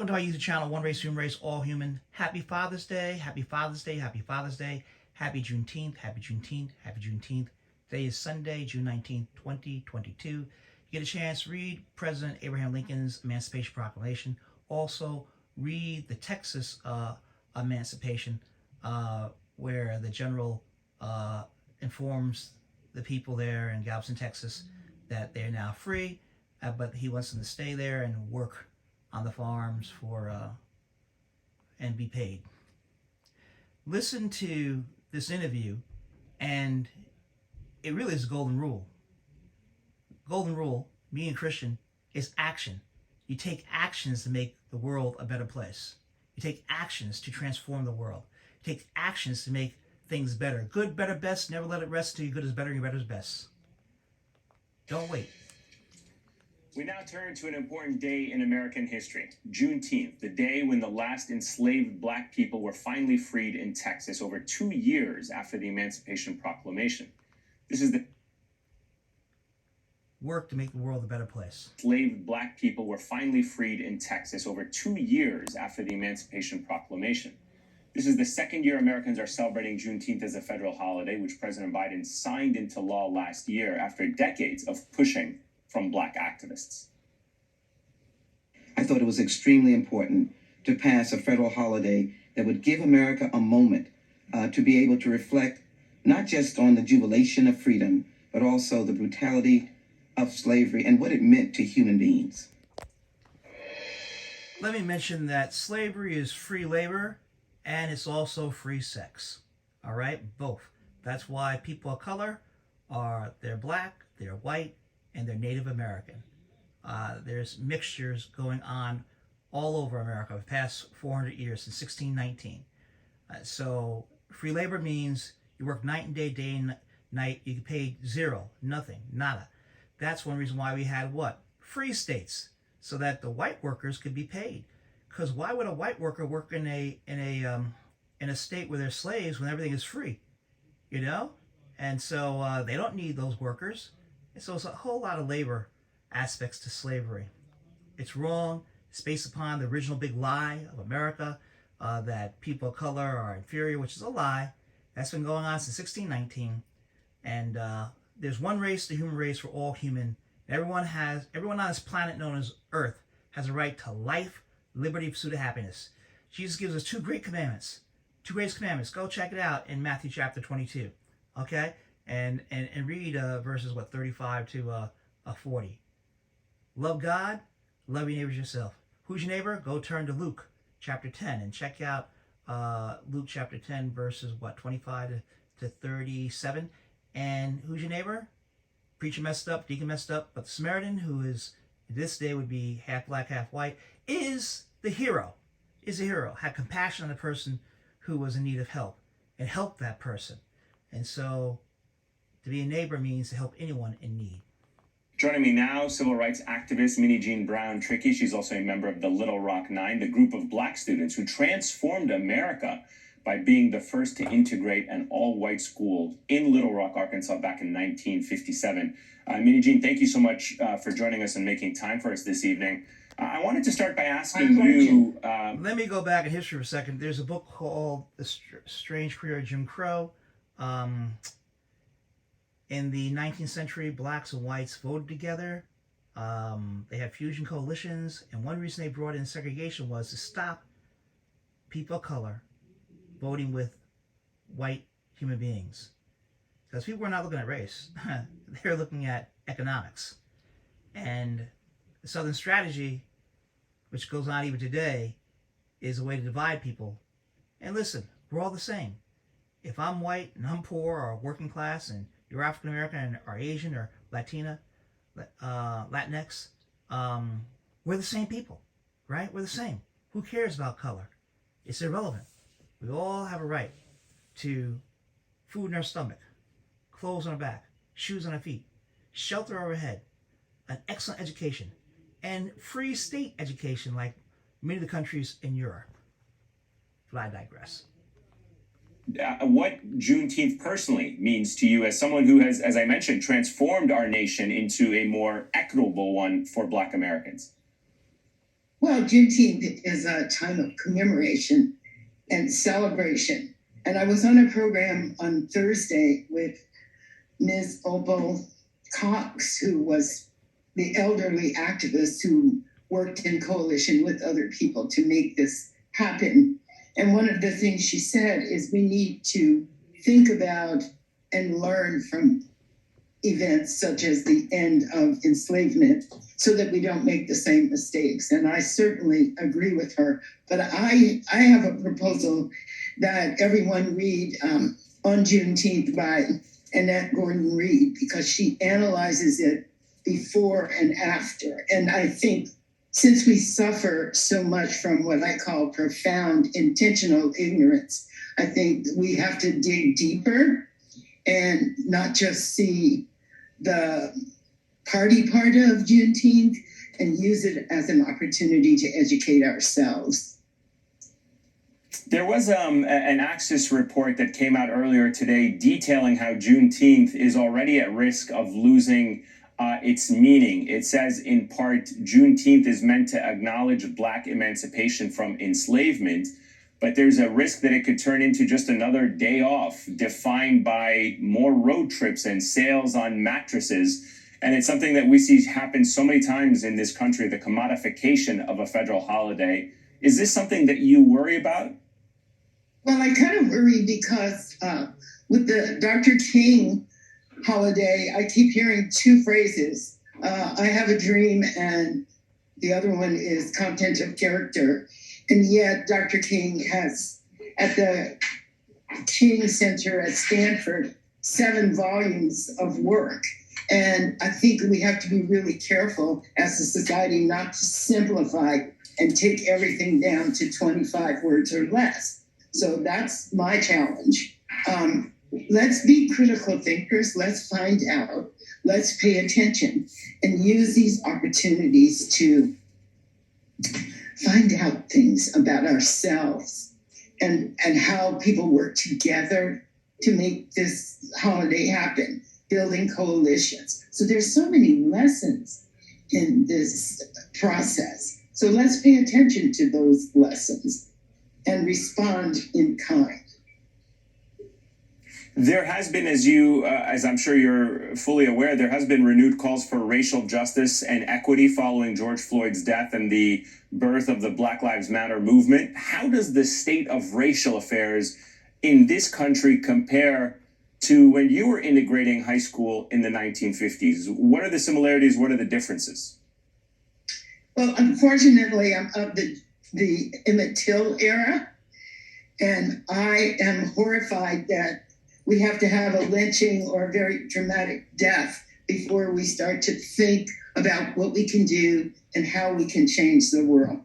Welcome to my YouTube channel, One Race, Human Race, All Human. Happy Father's Day, Happy Father's Day, Happy Father's Day, Happy Juneteenth, Happy Juneteenth, Happy Juneteenth. Today is Sunday, June 19th, 2022. You get a chance, read President Abraham Lincoln's Emancipation Proclamation. Also, read the Texas Emancipation, where the general informs the people there in Galveston, Texas, that they're now free, but he wants them to stay there and work on the farms and be paid. Listen to this interview, and it really is a golden rule. Golden rule, being a Christian, is action. You take actions to make the world a better place. You take actions to transform the world. You take actions to make things better. Good, better, best. Never let it rest until your good is better and your better is best. Don't wait. We now turn to an important day in American history, Juneteenth, the day when the last enslaved Black people were finally freed in Texas over 2 years after the Emancipation Proclamation. This is the work to make the world a better place. Enslaved Black people were finally freed in Texas over 2 years after the Emancipation Proclamation. This is the second year Americans are celebrating Juneteenth as a federal holiday, which President Biden signed into law last year after decades of pushing from Black activists. I thought it was extremely important to pass a federal holiday that would give America a moment to be able to reflect not just on the jubilation of freedom, but also the brutality of slavery and what it meant to human beings. Let me mention that slavery is free labor and it's also free sex. All right, both. That's why people of color they're Black, they're white, and they're Native American. There's mixtures going on all over America for the past 400 years, since 1619. So free labor means you work night and day and night, you get paid zero, nothing, nada. That's one reason why we had what? Free states, so that the white workers could be paid. Because why would a white worker work in a state where they're slaves when everything is free? You know? And so they don't need those workers. And so it's a whole lot of labor aspects to slavery. It's wrong. It's based upon the original big lie of America, that people of color are inferior, which is a lie. That's been going on since 1619. And there's one race, the human race, we're all human. Everyone on this planet known as Earth has a right to life, liberty, pursuit of happiness. Jesus gives us two great commandments. Two greatest commandments. Go check it out in Matthew chapter 22. Okay? And read verses 35 to 40. Love God, love your neighbors yourself. Who's your neighbor? Go turn to Luke chapter 10 and check out Luke chapter 10 verses 25 to 37. And who's your neighbor? Preacher messed up, deacon messed up, but the Samaritan, who is this day would be half Black, half white, is the hero. Is a hero. Had compassion on the person who was in need of help and helped that person. And so to be a neighbor means to help anyone in need. Joining me now, civil rights activist Minnie Jean Brown-Trickey. She's also a member of the Little Rock Nine, the group of Black students who transformed America by being the first to integrate an all-white school in Little Rock, Arkansas back in 1957. Minnie Jean, thank you so much for joining us and making time for us this evening. I wanted to start by asking you... Let me go back in history for a second. There's a book called The Strange Career of Jim Crow. In the 19th century, blacks and whites voted together. They had fusion coalitions, and one reason they brought in segregation was to stop people of color voting with white human beings. Because people were not looking at race. They were looking at economics. And the Southern strategy, which goes on even today, is a way to divide people. And listen, we're all the same. If I'm white and I'm poor or working class and you're African American or Asian or Latina, Latinx, we're the same people, right? We're the same. Who cares about color? It's irrelevant. We all have a right to food in our stomach, clothes on our back, shoes on our feet, shelter over our head, an excellent education, and free state education like many of the countries in Europe. But I digress. What Juneteenth personally means to you as someone who has, as I mentioned, transformed our nation into a more equitable one for Black Americans? Well, Juneteenth is a time of commemoration and celebration. And I was on a program on Thursday with Ms. Opal Cox, who was the elderly activist who worked in coalition with other people to make this happen. And one of the things she said is we need to think about and learn from events such as the end of enslavement so that we don't make the same mistakes. And I certainly agree with her. But I have a proposal that everyone read On Juneteenth by Annette Gordon Reed, because she analyzes it before and after. And I think since we suffer so much from what I call profound intentional ignorance, I think we have to dig deeper and not just see the party part of Juneteenth and use it as an opportunity to educate ourselves. There was an Axis report that came out earlier today detailing how Juneteenth is already at risk of losing its meaning. It says, in part, Juneteenth is meant to acknowledge Black emancipation from enslavement, but there's a risk that it could turn into just another day off, defined by more road trips and sales on mattresses. And it's something that we see happen so many times in this country, the commodification of a federal holiday. Is this something that you worry about? Well, I kind of worry because with the Dr. King holiday, I keep hearing two phrases. I have a dream, and the other one is content of character. And yet Dr. King has, at the King Center at Stanford, 7 volumes of work. And I think we have to be really careful as a society not to simplify and take everything down to 25 words or less. So that's my challenge. Let's be critical thinkers. Let's find out. Let's pay attention and use these opportunities to find out things about ourselves and how people work together to make this holiday happen, building coalitions. So there's so many lessons in this process. So let's pay attention to those lessons and respond in kind. There has been, as I'm sure you're fully aware, there has been renewed calls for racial justice and equity following George Floyd's death and the birth of the Black Lives Matter movement. How does the state of racial affairs in this country compare to when you were integrating high school in the 1950s? What are the similarities? What are the differences? Well, unfortunately, I'm of the Emmett Till era, and I am horrified that we have to have a lynching or a very dramatic death before we start to think about what we can do and how we can change the world.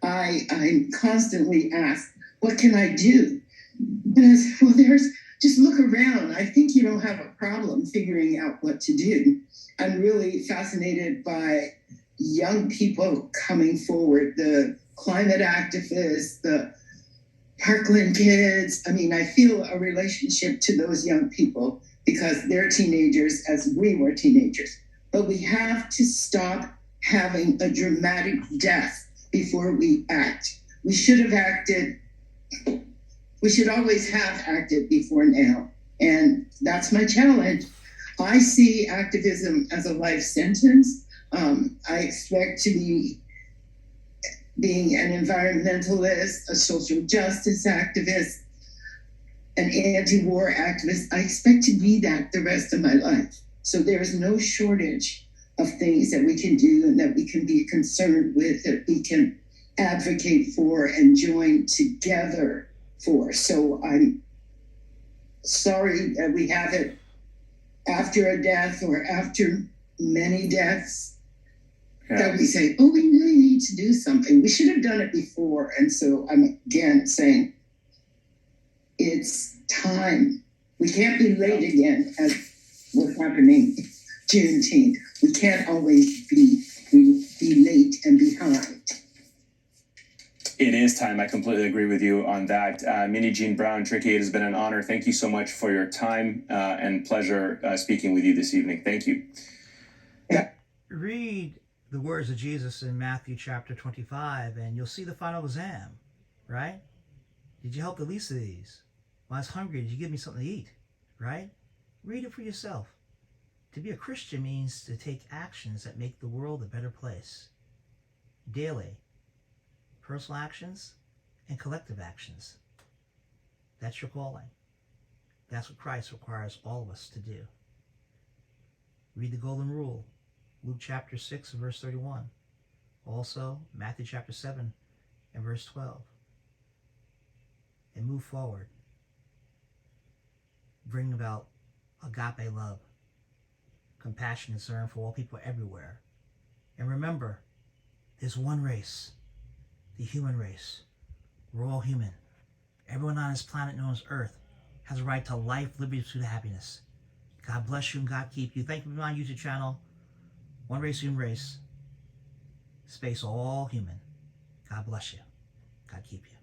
I'm constantly asked, what can I do? And I said, well, just look around. I think you don't have a problem figuring out what to do. I'm really fascinated by young people coming forward, the climate activists, the Parkland kids. I mean, I feel a relationship to those young people because they're teenagers as we were teenagers. But we have to stop having a dramatic death before we act. We should have acted. We should always have acted before now. And that's my challenge. I see activism as a life sentence. I expect to be being an environmentalist, a social justice activist, an anti-war activist. I expect to be that the rest of my life. So there is no shortage of things that we can do and that we can be concerned with, that we can advocate for and join together for. So I'm sorry that we have it after a death or after many deaths. That we say, oh, we really need to do something. We should have done it before. And so I'm again saying it's time. We can't be late again as what's happening Juneteenth. We can't always be late and behind. It is time. I completely agree with you on that. Minnie Jean Brown, Tricky, it has been an honor. Thank you so much for your time and pleasure speaking with you this evening. Thank you. Read the words of Jesus in Matthew chapter 25, and you'll see the final exam, right? Did you help the least of these? When I was hungry, did you give me something to eat, right? Read it for yourself. To be a Christian means to take actions that make the world a better place. Daily, personal actions and collective actions. That's your calling. That's what Christ requires all of us to do. Read the Golden Rule, Luke chapter 6 and verse 31. Also, Matthew chapter 7 and verse 12. And move forward. Bring about agape love, compassion and concern for all people everywhere. And remember, there's one race, the human race. We're all human. Everyone on this planet known as Earth has a right to life, liberty, pursuit of happiness. God bless you and God keep you. Thank you for my YouTube channel. One race, human race. Space, all human. God bless you. God keep you.